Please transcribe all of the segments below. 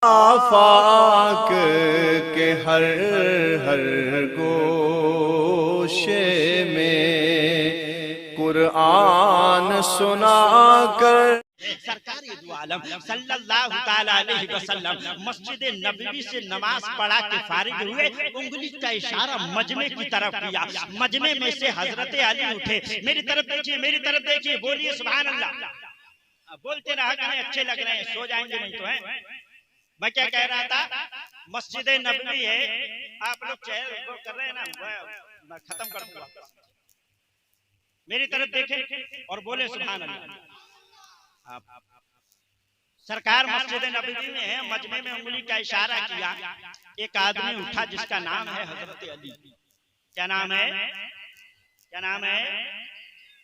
آفاق کے ہر ہر گوشے میں قرآن سنا کر سرکار دو عالم صلی اللہ تعالیٰ علیہ وسلم مسجد نبوی سے نماز پڑھا کے فارغ ہوئے، انگلی کا اشارہ مجمع کی طرف کیا، مجمع میں سے حضرت علی اٹھے، میری طرف دیکھیے، میری طرف دیکھیے، بولیے سبحان اللہ، بولتے رہا کہ اچھے لگ رہے ہیں، سو جائیں گے نہیں تو ہیں۔ میں کیا کہہ رہا تھا، مسجد نبوی ہے، آپ لوگ چہل کر رہے ہیں نا، میں ختم کر دوں گا، میری طرف دیکھیں اور بولے سبحان اللہ۔ سرکار مسجد نبوی میں ہے، مجمع میں انگلی کا اشارہ کیا، ایک آدمی اٹھا جس کا نام ہے حضرت علی۔ کیا نام ہے؟ کیا نام ہے؟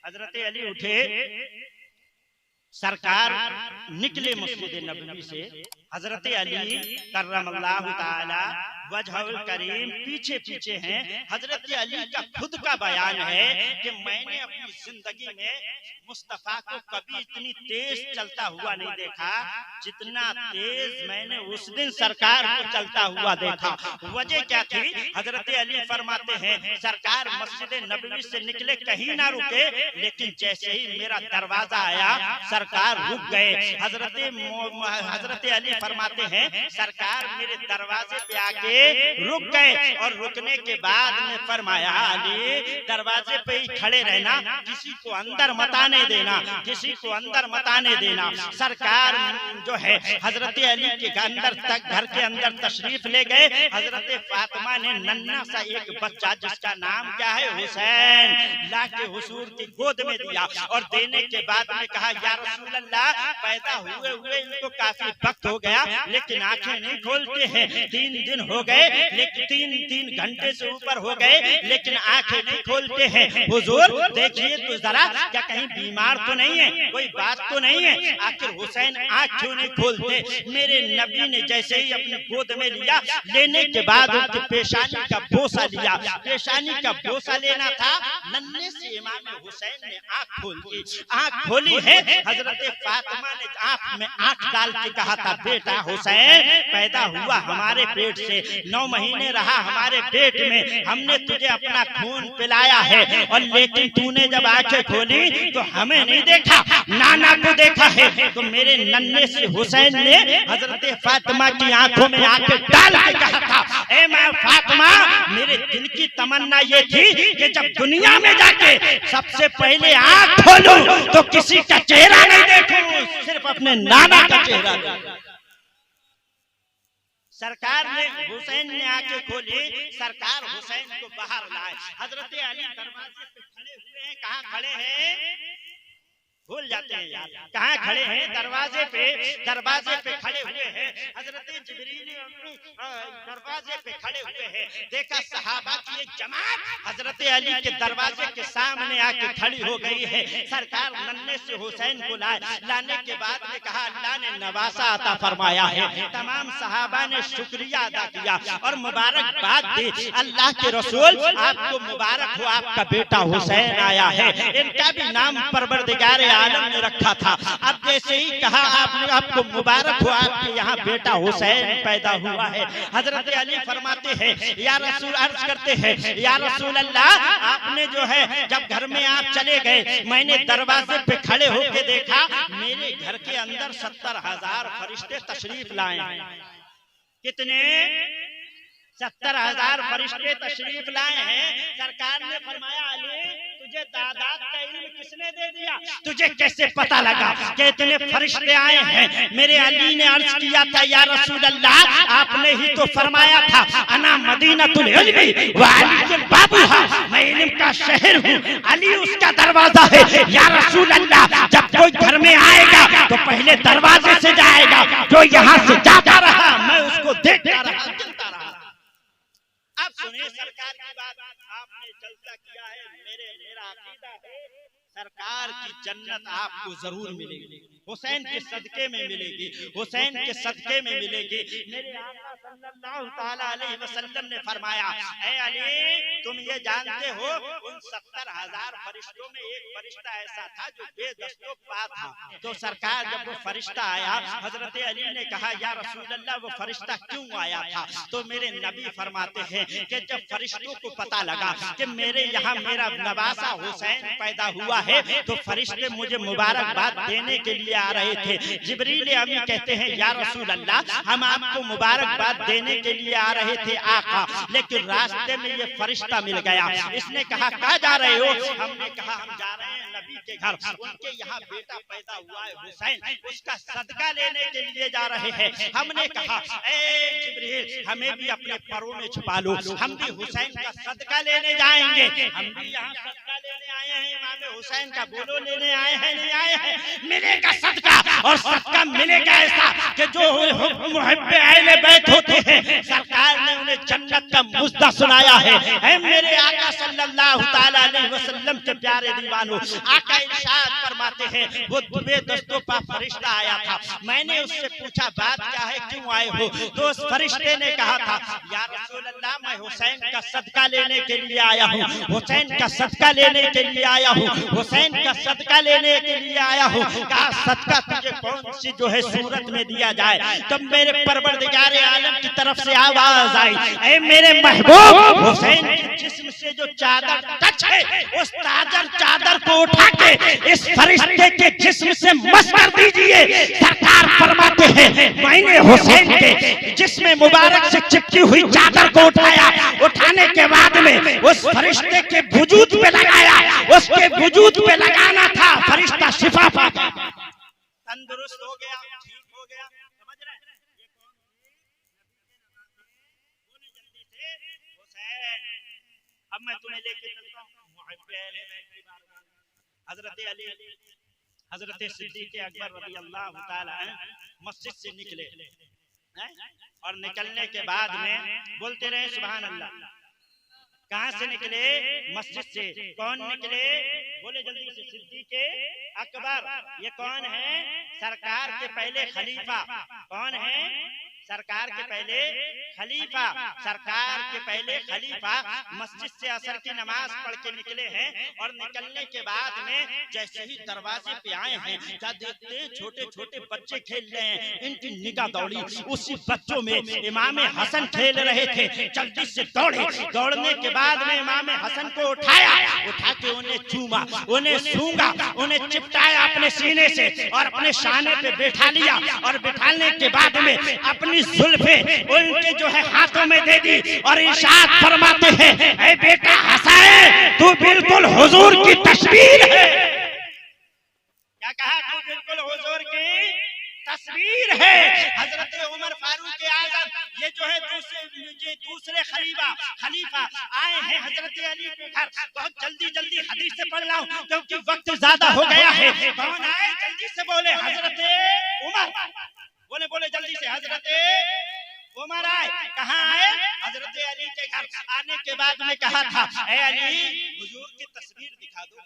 حضرت علی اٹھے، سرکار نکلے مسجد نبوی سے، حضرت علی کرم اللہ تعالی وجہ الکریم پیچھے پیچھے ہیں۔ حضرت علی کا خود کا بیان ہے کہ میں نے اپنی زندگی میں مصطفیٰ کو کبھی اتنی تیز چلتا ہوا نہیں دیکھا جتنا تیز میں نے اس دن سرکار کو چلتا ہوا دیکھا۔ وجہ کیا تھی؟ حضرت علی فرماتے ہیں سرکار مسجد نبوی سے نکلے، کہیں نہ رکے، لیکن جیسے ہی میرا دروازہ آیا سرکار رک گئے۔ حضرت علی فرماتے ہیں سرکار میرے دروازے پہ آ کے رک گئے، اور رکنے کے بعد میں فرمایا علی دروازے پہ ہی کھڑے رہنا، کسی کو اندر مت آنے دینا، کسی کو اندر مت آنے دینا۔ سرکار جو ہے حضرت علی کے اندر تک گھر کے اندر تشریف لے گئے۔ حضرت فاطمہ نے ننھا سا ایک بچہ جس کا نام کیا ہے حسین لا کے حضور کی گود میں دیا، اور دینے کے بعد میں کہا یا رسول اللہ پیدا ہوئے ہوئے ان کو کافی وقت ہو گیا لیکن آنکھیں نہیں کھولتے ہیں، 3 دن ہو گئے لیکن 3 گھنٹے سے اوپر ہو گئے لیکن آنکھیں نہیں کھولتے ہیں، حضور دیکھیے تو ذرا کیا کہیں بیمار تو نہیں ہے، کوئی بات تو نہیں ہے، آخر حسین آنکھ کیوں نہیں کھولتے؟ میرے نبی نے جیسے ہی اپنی گود میں لیا، لینے کے بعد ان کی پیشانی کا بوسہ لیا، پیشانی کا بوسہ لینا تھا، ننھے سے امام حسین نے آنکھ کھول دی، آنکھ کھولی ہے۔ حضرت فاطمہ نے آنکھ میں آنکھ ڈال کے کہا تھا بیٹا حسین پیدا ہوا ہمارے پیٹ سے، 9 مہینے رہا ہمارے پیٹ میں، ہم نے تجھے اپنا خون پلایا ہے، اور لیکن تو نے جب آنکھیں کھولی تو ہمیں نہیں دیکھا، نانا کو دیکھا ہے۔ تو میرے ننھے سے حسین نے حضرت فاطمہ کی آنکھوں میں آنکھیں ڈال کے کہا تھا اے ماں فاطمہ میرے دل کی تمنا یہ تھی کہ جب دنیا میں جا کے سب سے پہلے آنکھ کھولوں تو کسی کا چہرہ نہیں دیکھوں، صرف اپنے نانا کا چہرہ دیکھوں۔ سرکار نے حسین نے آنکھیں کھولی، سرکار حسین کو باہر لائے، حضرت علی دروازے پہ کھڑے ہوئے ہیں، کہاں کھڑے ہیں؟ بھول جاتے ہیں یار، کہاں کھڑے ہیں؟ دروازے پہ کھڑے ہوئے ہیں۔ حضرت جبریل دروازے پہ کھڑے ہوئے ہیں، دیکھا صحابہ کی ایک جماعت حضرت علی کے دروازے کے سامنے آ کے کھڑی ہو گئی ہے۔ سرکار ننھے سے حسین کو لائے، لانے کے بعد میں کہا اللہ نے نواسا عطا فرمایا ہے، تمام صحابہ نے شکریہ ادا کیا اور مبارکباد دی، اللہ کے رسول آپ کو مبارک ہو آپ کا بیٹا حسین آیا ہے، ان کا بھی نام پروردگار عالم نے رکھا تھا۔ اب جیسے ہی کہا آپ کو مبارک ہو آپ کے یہاں بیٹا حسین پیدا ہوا ہے، حضرت علی فرماتے ہیں یا رسول عرض کرتے ہیں یا رسول اللہ آپ نے جو ہے جب گھر میں آپ چلے گئے میں نے دروازے پہ کھڑے ہو کے دیکھا میرے گھر کے اندر 70,000 فرشتے تشریف لائے ہیں۔ کتنے؟ 70,000 فرشتے تشریف لائے ہیں۔ سرکار نے فرمایا علی تجھے تعداد کا علم کس نے دے دیا؟ تجھے کیسے پتا لگا کہ اتنے فرشتے آئے ہیں؟ میرے علی نے عرض کیا تھا یا رسول اللہ آپ نے ہی تو فرمایا تھا انا مدینۃ العلم وعلی بابها، میں علم کا شہر ہوں، علی اس کا دروازہ ہے۔ یا رسول اللہ جب کوئی گھر میں آئے گا تو پہلے دروازے سے جائے گا، جو یہاں سے جاتا رہا میں اس کو دیکھتا رہا چلتا رہا۔ اب سنیں سرکار کی بات، آپ نے جلسہ کیا ہے، میرا عقیدہ ہے سرکار کی جنت آپ کو ضرور ملے گی، حسین کے صدقے میں ملے گی، حسین کے صدقے میں ملے گی۔ میرے آقا صلی اللہ تعالی علیہ وسلم نے فرمایا، اے علی تم یہ جانتے ہو ان 70,000 فرشتوں میں ایک فرشتہ ایسا تھا جو بے دست و پا تھا۔ تو سرکار جب وہ فرشتہ آیا، حضرت علی نے کہا یا رسول اللہ وہ فرشتہ کیوں آیا تھا؟ تو میرے نبی فرماتے ہیں کہ جب فرشتوں کو پتا لگا کہ میرے یہاں میرا نواسا حسین پیدا ہوا ہے تو فرشتے مجھے مبارکباد دینے کے لیے آ رہے تھے۔ جبریل امی کہتے ہیں یا رسول اللہ ہم آپ کو مبارکباد دینے کے لیے آ رہے تھے آقا، لیکن راستے میں یہ فرشتہ مل گیا۔ اس نے کہا کہاں جا رہے ہو؟ ہم نے کہا ہم جا رہے ہیں نبی کے گھر، ان کے یہاں بیٹا پیدا ہوا ہے حسین، اس کا صدقہ لینے کے لیے جا رہے ہیں۔ ہم نے کہا اے جبریل ہمیں بھی اپنے پروں میں چھپا لو، ہم بھی حسین کا صدقہ لینے جائیں گے۔ ہم بھی یہاں صدقہ لینے آئے ہیں، امام حسین کا بولو لینے آئے ہیں، نہیں آئے ہیں؟ ملے گا صدقہ، اور صدقہ ملے گا ایسا کہ جو محب اہل بیت ہوتے ہیں سرکار نے انہیں جنت کا مژدہ سنایا ہے۔ اے میرے آقا صلی اللہ تعالی علیہ وسلم کے پیارے دیوانوں، آقا ارشاد فرماتے ہیں وہ بے دست و پا فرشتہ آیا تھا، میں نے اس سے پوچھا بات کیا ہے، کیوں آئے ہو؟ تو اس فرشتے نے کہا تھا یا رسول اللہ میں حسین کا صدقہ لینے کے لیے آیا ہوں، حسین کا صدقہ لینے کے لیے آیا ہوں، حسین کا صدقہ لینے کے لیے آیا ہوں۔ کہا صدقہ تجھے کون سی جو ہے صورت میں دیا جائے؟ تب میرے پروردگار عالم کی طرف سے آواز آئی، اے میرے محبوب حسین کے جسم سے جو چادر ٹچ ہے اس چادر کو اٹھا کے اس فرشتے کے جسم سے مس کر دیجئے۔ سرکار فرماتے ہیں میں نے حسین کے جسم مبارک سے چپکی ہوئی چادر کو اٹھایا، اٹھانے کے بعد میں اس فرشتے کے وجود پہ لگایا، اس کے وجود پہ لگانا تھا، فرشتہ شفا پا گیا، تندرست ہو گیا، ٹھیک ہو گیا۔ سمجھ رہے ہیں یہ کون بولے جلدی سے حسین۔ اب میں تمہیں لے کے چلتا ہوں محب اہل بیت کی بارگاہ۔ حضرت علی حضرت صدیق اکبر رضی اللہ تعالی عنہ مسجد سے نکلے اور نکلنے کے بعد میں بولتے رہے سبحان اللہ۔ کہاں سے نکلے؟ مسجد سے۔ کون نکلے؟ بولے جلدی سے صدیق اکبر۔ یہ کون ہے؟ سرکار کے پہلے خلیفہ۔ کون ہے؟ سرکار کے پہلے خلیفہ، سرکار کے پہلے خلیفہ مسجد سے عصر کی نماز پڑھ کے نکلے ہیں، اور نکلنے کے بعد میں جیسے ہی دروازے پہ آئے ہیں کیا دیکھتے ہیں چھوٹے چھوٹے بچے کھیل رہے ہیں، ان کی نگاہ دوڑی، اسی بچوں میں امام حسن کھیل رہے تھے، جلدی سے دوڑے، دوڑنے کے بعد میں امام حسن کو اٹھایا، اٹھا کے انہیں چوما، انہیں سونگا، انہیں چپٹایا اپنے سینے سے اور اپنے شانے پہ بیٹھا لیا، اور بٹھانے کے بعد میں اپنی زلفیں ان کے جو ہے ہاتھوں میں دے دی، اور ارشاد فرماتے ہیں اے بیٹا حسین تو بالکل حضور کی تصویر ہے۔ کیا کہا؟ تو بالکل حضور کی تصویر ہے۔ حضرت عمر فاروق اعظم یہ جو ہے دوسرے خلیفہ آئے ہیں حضرت علی کے گھر۔ بہت جلدی حدیث سے پڑھ رہا ہوں کیونکہ وقت زیادہ ہو گیا ہے۔ کون آئے؟ جلدی سے بولے حضرت عمر۔ بولے جلدی سے حضرت عمر آئے۔ کہاں آئے؟ حضرت علی کے گھر۔ آنے کے بعد میں کہا تھا اے علی حضور کی تصویر دکھا دو۔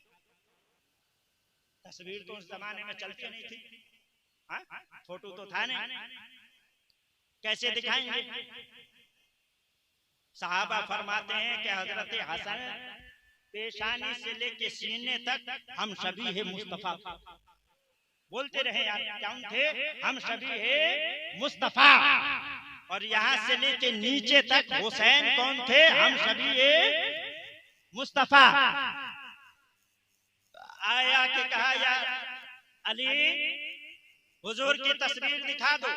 تصویر تو اس زمانے میں چلتی نہیں تھی، فوٹو تو تھا نہیں، کیسے دکھائیں گے؟ صحابہ فرماتے ہیں کہ حضرت حسن پیشانی سے لے کے سینے تک ہم شبیہ مصطفیٰ، بولتے رہے کون تھے؟ ہم شبیہ مصطفیٰ، اور یہاں سے لے کے نیچے تک حسین کون تھے؟ ہم شبیہ مصطفیٰ۔ آیا کہ کہا یا علی حضور کی تصویر دکھا دو۔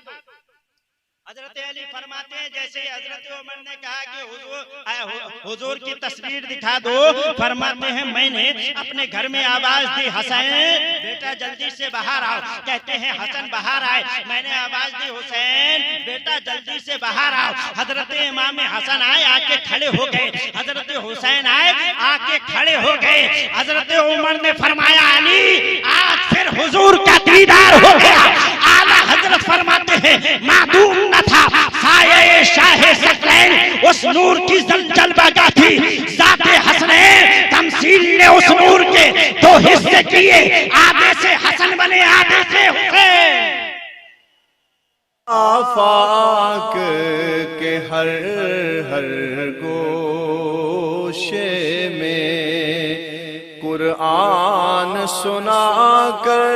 حضرت علی فرماتے ہیں جیسے حضرت عمر نے کہا کہ حضور کی تصویر دکھا دو، فرماتے ہیں میں نے اپنے گھر میں آواز دی حسین بیٹا جلدی سے باہر آؤ۔ کہتے ہیں حسن باہر آئے، میں نے آواز دی حسین بیٹا جلدی سے باہر آؤ۔ حضرت امام حسن آئے، آ کے کھڑے ہو گئے، حضرت حسین آئے، آ کے کھڑے ہو گئے۔ حضرت عمر نے فرمایا علی آج پھر حضور کا دیدار ہو گیا۔ اعلیٰ حضرت فرماتے ہیں معدوم نہ تھا سایہ شاہ ثقلین، اس نور کی جلوہ گاہ تھی ذات حسنین، تمثیل نے اس نور کے دو حصے لیے آگے سے حسن بنے آگے سے حسین. آفاق کے ہر ہر گوشے میں قرآن سنا کر